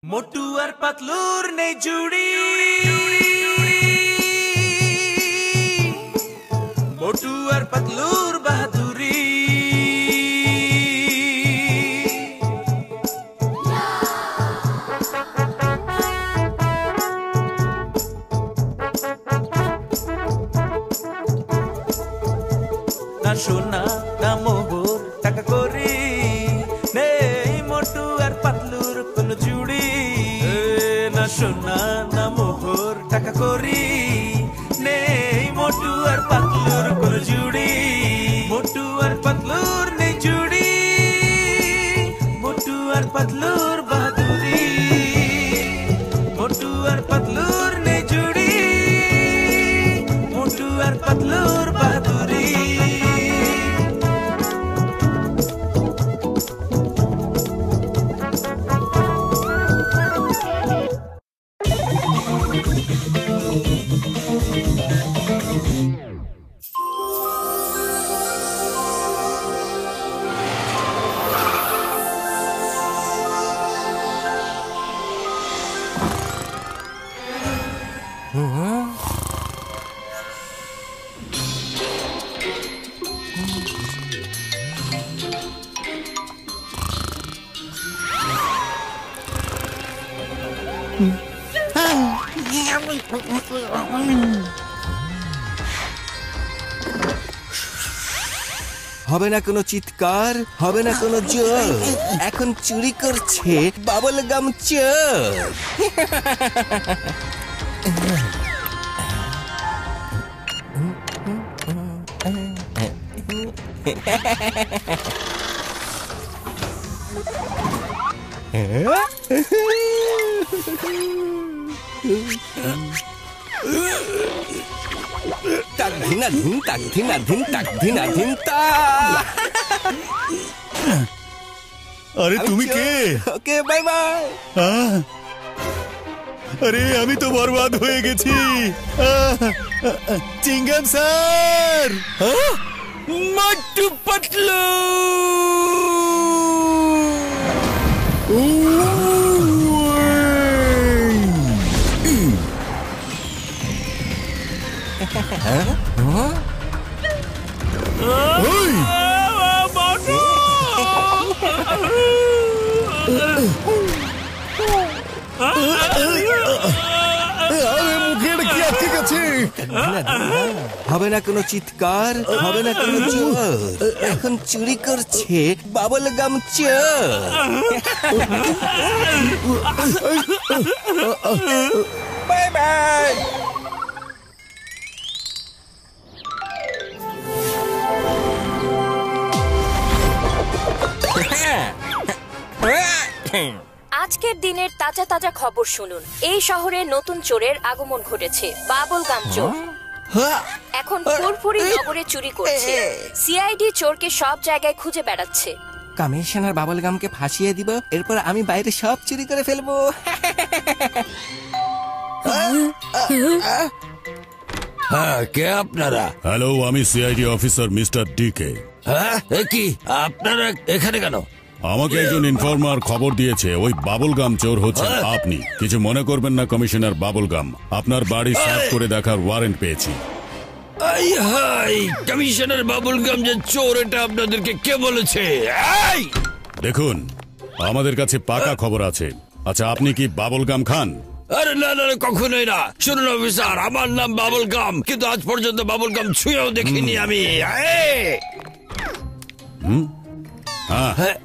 मोटू और पतलूर ने जुड़ी, मोटू और पतलूर बहादुरी। ना सोना ना मोहर टाका कोरी नेই मोटू और पतलूर কোনো জুড়ি। না সোনা না মোহর টাকা কোরি নেই মোটু আর পাতলুর কোনো জুড়ি। মোটু আর পাতলুর নেই জুড়ি, মোটু আর পাতলুর বাহাদুরি। মোটু আর পাতলুর নেই জুড়ি, মোটু আর পাতলুর বাহাদুরি। হবে না কোনো চিৎকার, হবে না কোনো জোর, এখন চুরি করছে বাবল গাম চোর। তাক ধিনা ধিন তাক ধিনা ধিন তাক ধিনা ধিন তা। আরে তুমি কে? Okay bye bye. আরে আমি তো বরবাদ হয়ে গেছি। চিঙ্গাম স্যার, মোটু পাতলু। হবে না কোনো চিৎকার, হবে না কোনো জোর, এখন চুরি করছে বাবল গাম চোর। Bye bye. আজকের দিনের তাজা তাজা খবর শুনুন। এই শহরে নতুন চোরের আগমন ঘটেছে, বাবল গাম চোর। এখন ফুরফুরি নগরে চুরি করছে। সিআইডি চোরকে সব জায়গায় খুঁজে বেড়াচ্ছে। কমিশনার বাবল গামকে ফাঁসিয়ে দিব, এরপর আমি বাইরে সব চুরি করে ফেলবো। হ্যাঁ, কে আপনারা? হ্যালো, আমি সিআইডি অফিসার মিস্টার ডিকে। হ্যাঁ, কি আপনারা এখানে কেন? আমাকে একজন ইনফর্মার খবর দিয়েছে ওই বাবল গাম চোর হচ্ছে আপনি। কিছু মনে করবেন না কমিশনার বাবল গাম, আপনার বাড়ি সার্চ করে দেখার ওয়ারেন্ট পেয়েছি। কমিশনার বাবুল গাম যে চোর, এটা আপনাদেরকে কে বলেছে? দেখুন, আমাদের কাছে পাকা খবর আছে। আচ্ছা, আপনি কি বাবল গাম খান? আরে না না, কখনোই না। শুনুন অফিসার, আমার নাম বাবুল গাম, কিন্তু আজ পর্যন্ত বাবুল গাম ছুঁয়েও দেখিনি আমি। হ্যাঁ।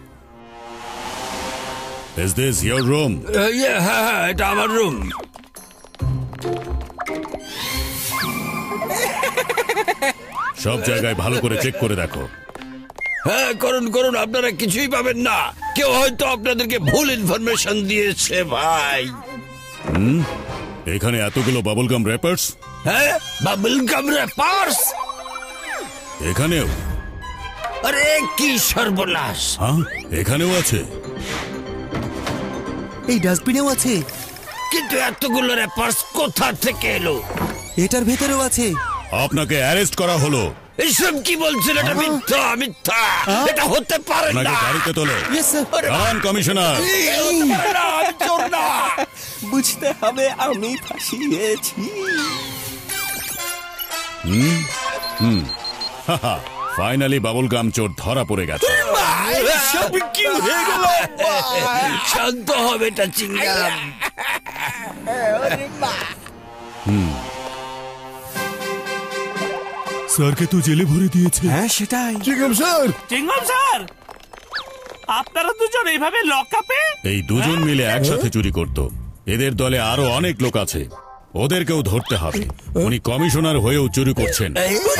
Is this your room? হ্যাঁ, এটা আমার রুম। সব জায়গায় ভালো করে চেক করে দেখো। হ্যাঁ, করুন করুন, আপনারা কিছুই পাবেন না। কেউ হয়তো আপনাদেরকে ভুল ইনফরমেশন দিয়েছে ভাই। এখানে এতগুলো বাবল গাম র্যাপার্স? হ্যাঁ, বাবল গাম র্যাপার্স এখানেও? আরে কি সর্বনাশ! হ্যাঁ, এখানেও আছে। এই ডাস্টবিনেও আছে। কিন্তু এতগুলো র্যাপার্স কোথা থেকে এলো? এটার ভেতরেও আছে। আপনাকে অ্যারেস্ট করা হলো। এসব কি বলছেন? এটা মিথ্যা, মিথ্যা। এটা হতে পারে না। গাড়িতে তোলো। Yes sir. কমিশনার। চোর না। বুঝতে হবে আমি ফাঁসিয়েছি। ফাইনালি বাবুল গাম চোর ধরা পড়ে গেছে। সব কি হয়ে গেল? শান্ত হবে এটা চিংগাম। স্যারকে তো জেলে ভরে দিয়েছে। হ্যাঁ সেটাই। চিংগাম স্যার, চিংগম স্যার, আপনারা দুজন এইভাবে লকআপে? এই দুজন মিলে একসাথে চুরি করত। এদের দলে আরো অনেক লোক আছে, ওদেরকেও ধরতে হবে। উনি কমিশনার হয়েও চুরি করছেন,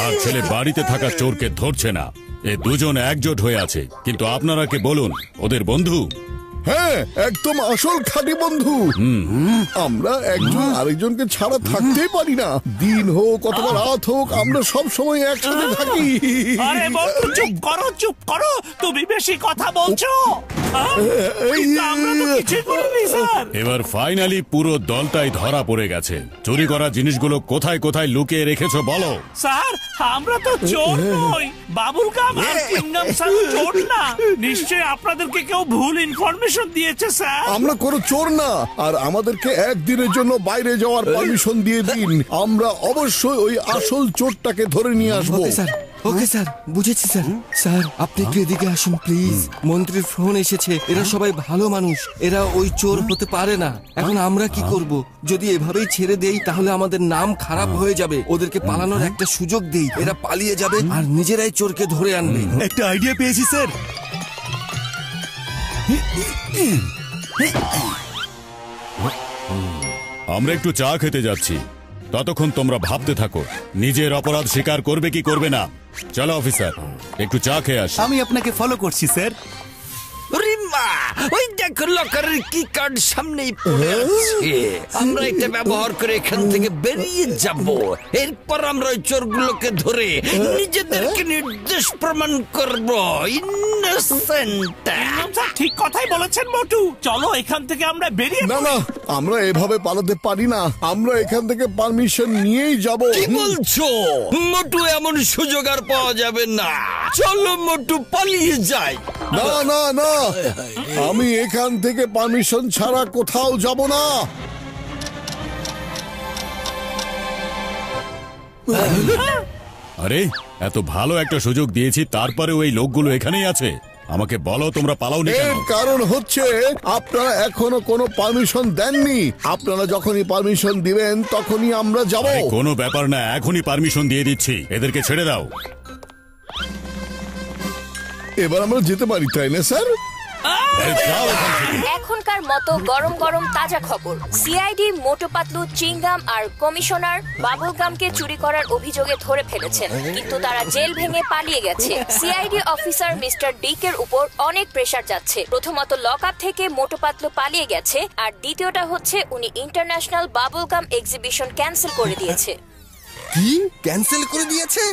আর ছেলে বাড়িতে থাকা চোরকে ধরছে না। এ দুজন একজোট হয়ে আছে, কিন্তু আপনারা কে বলুন ওদের বন্ধু? হ্যাঁ, একদম আসল খাঁটি বন্ধু। আমরা একজন আরেকজনকে ছাড়া থাকতেই পারি না। দিন হোক অথবা রাত হোক, আমরা সব সময় একসাথে থাকি। আরে বন্ধু, চুপ করো, চুপ করো, তুমি বেশি কথা বলছো। কিন্তু আমরা তো কিছুই করিনি স্যার। এবার ফাইনালি পুরো দলটাই ধরা পড়ে গেছে। চুরি করা জিনিসগুলো কোথায় কোথায় লুকিয়ে রেখেছো বলো। স্যার, আমরা তো চোর নই। বাবুল গাম আর চিংগাম স্যার চোর না। নিশ্চয়ই আপনাদেরকে কেউ ভুল ইনফরমেশন দিয়েছে স্যার। আমরা কোনো চোর না, আর আমাদেরকে একদিনের জন্য বাইরে যাওয়ার পারমিশন দিয়ে দিন। আমরা অবশ্যই ওই আসল চোরটাকে ধরে নিয়ে আসবো। ওকে স্যার, ওকে স্যার, বুঝেছি স্যার। স্যার আপনি একটু এদিকে আসুন প্লিজ। মন্ত্রীর ফোন এসেছে, এরা সবাই ভালো মানুষ, এরা ওই চোর হতে পারে না। এখন আমরা কি করব? যদি এভাবেই ছেড়ে দেই তাহলে আমাদের নাম খারাপ হয়ে যাবে। ওদেরকে পালানোর একটা সুযোগ দেই, এরা পালিয়ে যাবে আর নিজেরাই চোরকে ধরে আনবে। একটা আইডিয়া পেয়েছি স্যার। আমরা একটু চা খেতে যাচ্ছি, ততক্ষণ তোমরা ভাবতে থাকো নিজের অপরাধ স্বীকার করবে কি করবে না। চলো অফিসার, একটু চা খেয়ে আসি। আমি আপনাকে ফলো করছি স্যার। রিম্মা, ওই দেখো লকারের কি কার্ড সামনেই পড়ে আছে। আমরা এটা ব্যবহার করে এখান থেকে বেরিয়ে যাব। এরপর আমরা ওই চোরগুলোকে ধরে নিজেদেরকে নির্দোষ প্রমাণ করব। ইনোসেন্ট। চিংগাম স্যার ঠিক কথাই বলেছেন মোটু। চলো এখান থেকে আমরা বেরিয়ে না না, আমরা এভাবে পালাতে পারি না। আমরা এখান থেকে পারমিশন নিয়েই যাব। কি বলছো? মোটু, এমন সুযোগ আর পাওয়া যাবে না। চলো মোটু, পালিয়ে যাই। না না না, আমি এখান থেকে পারমিশন ছাড়া কোথাও যাব না। আরে এত ভালো একটা সুযোগ দিয়েছি, তারপরে ওই লোকগুলো এখানেই আছে। আমাকে বলো তোমরা পালাওনি কেন? এর কারণ হচ্ছে আপনারা এখনো কোনো পারমিশন দেননি। আপনারা যখনই পারমিশন দিবেন তখনই আমরা যাব। আরে, কোনো ব্যাপার না, এখনই পারমিশন দিয়ে দিচ্ছি। এদেরকে ছেড়ে দাও। এবার আমরা যেতে পারি, তাই না স্যার? এই, যাও এখান থেকে। এখনকার মতো গরম গরম তাজা খবর। সিআইডি মোটু পাতলু, চিংগাম আর কমিশনার বাবুল গামকে চুরি করার অভিযোগে ধরে ফেলেছেন, কিন্তু তারা জেল ভেঙে পালিয়ে গেছে। সিআইডি অফিসার মিস্টার ডিকের উপর অনেক প্রেসার যাচ্ছে। প্রথমত লকআপ থেকে মোটু পাতলু পালিয়ে গেছে, আর দ্বিতীয়টা হচ্ছে উনি ইন্টারন্যাশনাল বাবুল গাম এক্সিবিশন ক্যান্সেল করে দিয়েছে। কি ক্যান্সেল করে দিয়েছে?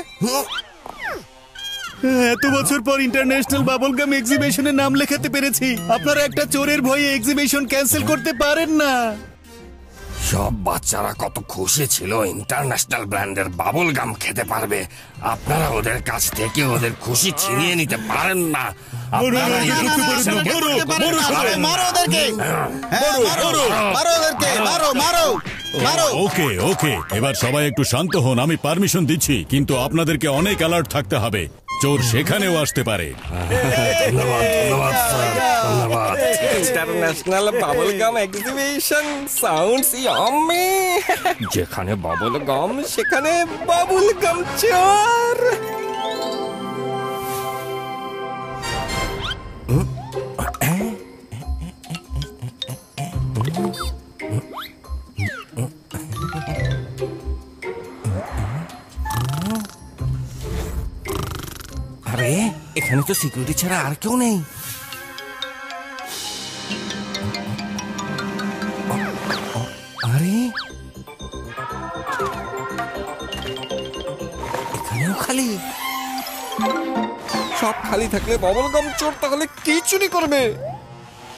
এত বছর পর ইন্টারন্যাশনাল বাবল গাম এক্সিবিশনে নাম লেখাতে পেরেছি। আপনারা একটা চোরের ভয়ে এক্সিবিশন ক্যান্সেল করতে পারেন না। সব বাচ্চারা কত খুশি ছিল ইন্টারন্যাশনাল ব্র্যান্ডের বাবল গাম খেতে পারবে। আপনারা ওদের কাছ থেকে ওদের খুশি ছিনিয়ে নিতে পারেন না। আপনারা ওকে ওকে, এবার সবাই একটু শান্ত হন। আমি পারমিশন দিচ্ছি, কিন্তু আপনাদেরকে অনেক অ্যালার্ট থাকতে হবে। চোর সেখানেও আসতে পারে। International bubble gum exhibition sounds yummy. যেখানে বাবল গাম সেখানে বাবুল গাম চোর। আরে এখানে তো সিকিউরিটি ছাড়া আর কেউ নেই। আরে এখানেও খালি। সব খালি থাকলে বাবল গাম চোর তাহলে কি চুরি করবে?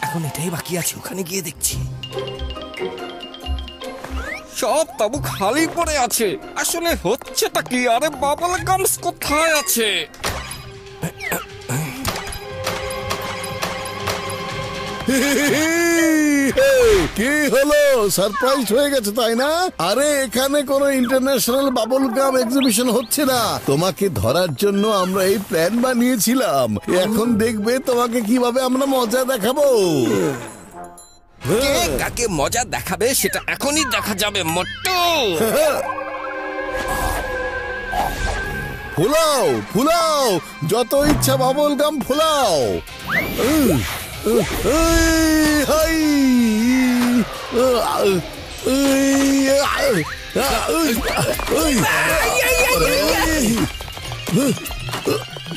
এখন এটাই বাকি আছে, ওখানে গিয়ে দেখছি। সব তাবু খালি পড়ে আছে। আসলে হচ্ছেটা কি? আরে বাবল গামস কোথায় আছে? কি হলো, সারপ্রাইজ হয়ে গেছে তাই না? আরে এখানে কোনো ইন্টারন্যাশনাল বাবল গাম এক্সিবিশন হচ্ছে না, তোমাকে ধরার জন্য আমরা এই প্ল্যান বানিয়েছিলাম। এখন দেখবে তোমাকে কিভাবে আমরা মজা দেখাবো। কে কাকে মজা দেখাবে সেটা এখনই দেখা যাবে মোট্টু। ফুলাও ফুলাও, যত ইচ্ছা বাবল গাম ফুলাও।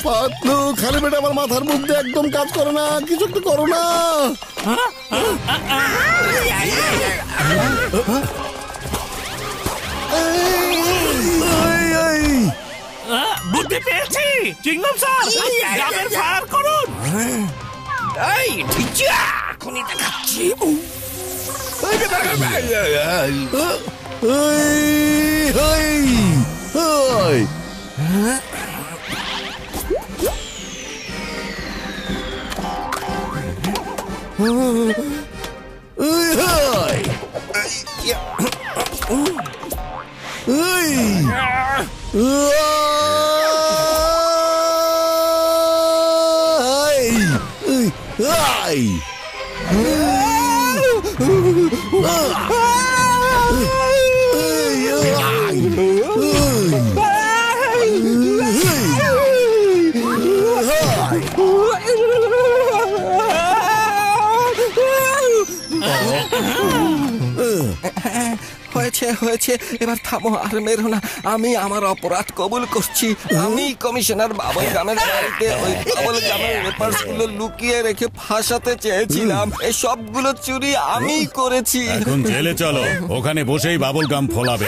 পাতলু, খালি বেটা আমার মাথার মধ্যে একদম কাজ করে না, কিছু একটু করো না। বুদ্ধি পেয়েছি, চিংগাম স্যার, গ্রামের ফায়ার করুন। এই ঠিকই এখনই দেখাচ্ছি। হয়েছে হয়েছে, এবার থামো আর মেরো না। আমি আমার অপরাধ কবুল করছি। আমি কমিশনার বাবল গামের বাড়িতে ওই বাবল গামের পেপারস গুলো লুকিয়ে রেখে ফাঁসাতে চেয়েছিলাম। এই সবগুলো চুরি আমি করেছি। এখন জেলে চলো, ওখানে বসেই বাবল গাম ফলাবে।